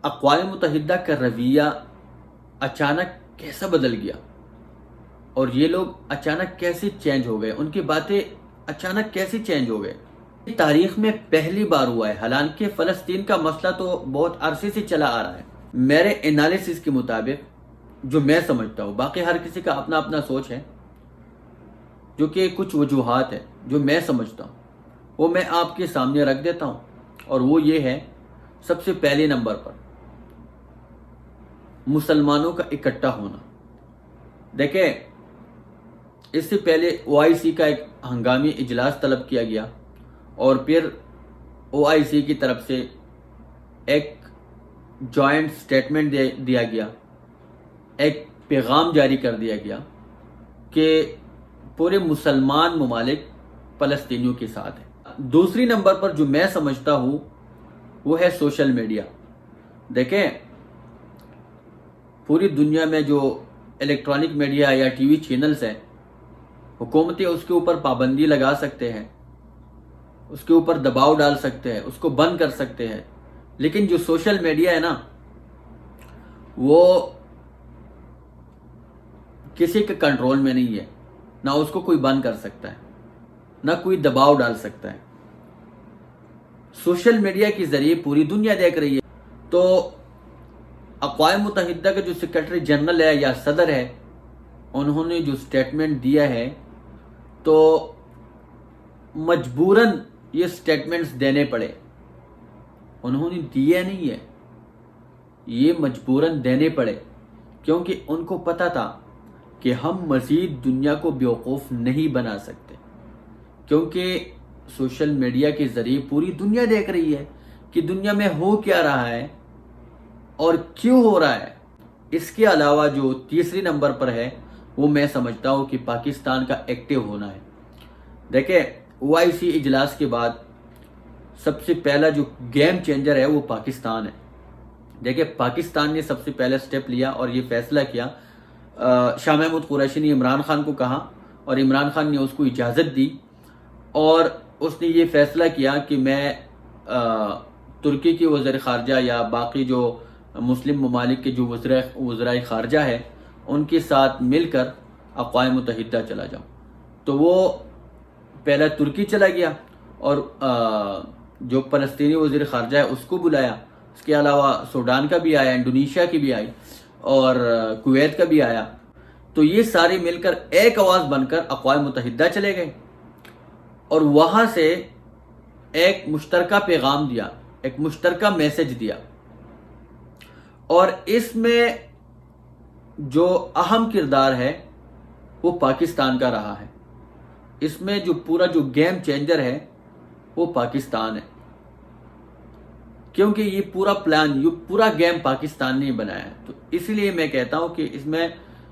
اقوام متحدہ کا رویہ اچانک کیسا بدل گیا اور یہ لوگ اچانک کیسے چینج ہو گئے، ان کی باتیں اچانک کیسے چینج ہو گئے، تاریخ میں پہلی بار ہوا ہے۔ حالانکہ فلسطین کا مسئلہ تو بہت عرصے سے چلا آ رہا ہے۔ میرے انالیسس کے مطابق جو میں سمجھتا ہوں، باقی ہر کسی کا اپنا اپنا سوچ ہے، جو کہ کچھ وجوہات ہیں جو میں سمجھتا ہوں وہ میں آپ کے سامنے رکھ دیتا ہوں، اور وہ یہ ہے: سب سے پہلے نمبر پر مسلمانوں کا اکٹھا ہونا۔ دیکھیں، اس سے پہلے OIC کا ایک ہنگامی اجلاس طلب کیا گیا، اور پھر OIC کی طرف سے ایک جوائنٹ سٹیٹمنٹ دیا گیا، ایک پیغام جاری کر دیا گیا کہ پورے مسلمان ممالک فلسطینیوں کے ساتھ ہیں۔ دوسری نمبر پر جو میں سمجھتا ہوں وہ ہے سوشل میڈیا۔ دیکھیں، پوری دنیا میں جو الیکٹرانک میڈیا یا ٹی وی چینلز ہیں، حکومتیں اس کے اوپر پابندی لگا سکتے ہیں، اس کے اوپر دباؤ ڈال سکتے ہیں، اس کو بند کر سکتے ہیں، لیکن جو سوشل میڈیا ہے نا، وہ کسی کے کنٹرول میں نہیں ہے۔ نہ اس کو کوئی بند کر سکتا ہے، نہ کوئی دباؤ ڈال سکتا ہے۔ سوشل میڈیا کے ذریعے پوری دنیا دیکھ رہی ہے۔ تو اقوام متحدہ کا جو سیکرٹری جنرل ہے یا صدر ہے، انہوں نے جو سٹیٹمنٹ دیا ہے، تو مجبوراً یہ سٹیٹمنٹس دینے پڑے۔ انہوں نے دیا نہیں ہے، یہ مجبوراً دینے پڑے، کیونکہ ان کو پتا تھا کہ ہم مزید دنیا کو بیوقوف نہیں بنا سکتے، کیونکہ سوشل میڈیا کے ذریعے پوری دنیا دیکھ رہی ہے کہ دنیا میں ہو کیا رہا ہے اور کیوں ہو رہا ہے۔ اس کے علاوہ جو تیسری نمبر پر ہے، وہ میں سمجھتا ہوں کہ پاکستان کا ایکٹیو ہونا ہے۔ دیکھیں، OIC اجلاس کے بعد سب سے پہلا جو گیم چینجر ہے وہ پاکستان ہے۔ دیکھیں، پاکستان نے سب سے پہلا سٹیپ لیا اور یہ فیصلہ کیا۔ شاہ محمود قریشی نے عمران خان کو کہا، اور عمران خان نے اس کو اجازت دی، اور اس نے یہ فیصلہ کیا کہ میں ترکی کے وزیر خارجہ یا باقی جو مسلم ممالک کے جو وزرائے خارجہ ہے، ان کے ساتھ مل کر اقوام متحدہ چلا جاؤں۔ تو وہ پہلا ترکی چلا گیا، اور جو فلسطینی وزیر خارجہ ہے اس کو بلایا۔ اس کے علاوہ سوڈان کا بھی آیا، انڈونیشیا کی بھی آئی، اور کویت کا بھی آیا۔ تو یہ سارے مل کر ایک آواز بن کر اقوام متحدہ چلے گئے، اور وہاں سے ایک مشترکہ پیغام دیا، ایک مشترکہ میسج دیا۔ اور اس میں جو اہم کردار ہے وہ پاکستان کا رہا ہے۔ اس میں جو پورا جو گیم چینجر ہے وہ پاکستان ہے، کیونکہ یہ پورا پلان، یہ پورا گیم پاکستان نے بنایا ہے۔ تو اس لیے میں کہتا ہوں کہ اس میں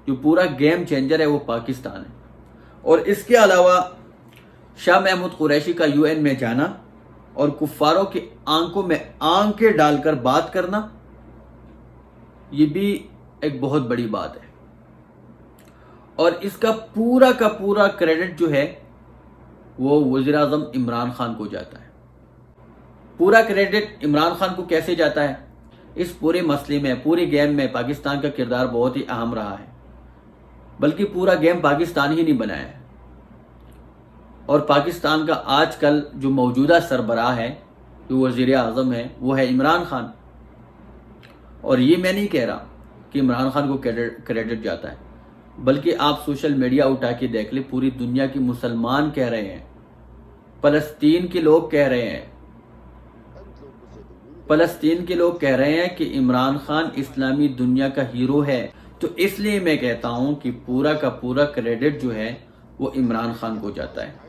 جو پورا گیم چینجر ہے وہ پاکستان ہے۔ اور اس کے علاوہ شاہ محمود قریشی کا UN میں جانا اور کفاروں کی آنکھوں میں آنکھیں ڈال کر بات کرنا، یہ بھی ایک بہت بڑی بات ہے۔ اور اس کا پورا کریڈٹ جو ہے وہ وزیر اعظم عمران خان کو جاتا ہے۔ پورا کریڈٹ عمران خان کو کیسے جاتا ہے؟ اس پورے مسئلے میں، پورے گیم میں پاکستان کا کردار بہت ہی اہم رہا ہے، بلکہ پورا گیم پاکستان ہی نہیں بنایا ہے۔ اور پاکستان کا آج کل جو موجودہ سربراہ ہے، جو وزیر اعظم ہے، وہ ہے عمران خان۔ اور یہ میں نہیں کہہ رہا کہ عمران خان کو کریڈٹ جاتا ہے، بلکہ آپ سوشل میڈیا اٹھا کے دیکھ لیں، پوری دنیا کے مسلمان کہہ رہے ہیں، فلسطین کے لوگ کہہ رہے ہیں، فلسطین کے لوگ کہہ رہے ہیں کہ عمران خان اسلامی دنیا کا ہیرو ہے۔ تو اس لیے میں کہتا ہوں کہ پورا کا پورا کریڈٹ جو ہے وہ عمران خان کو جاتا ہے۔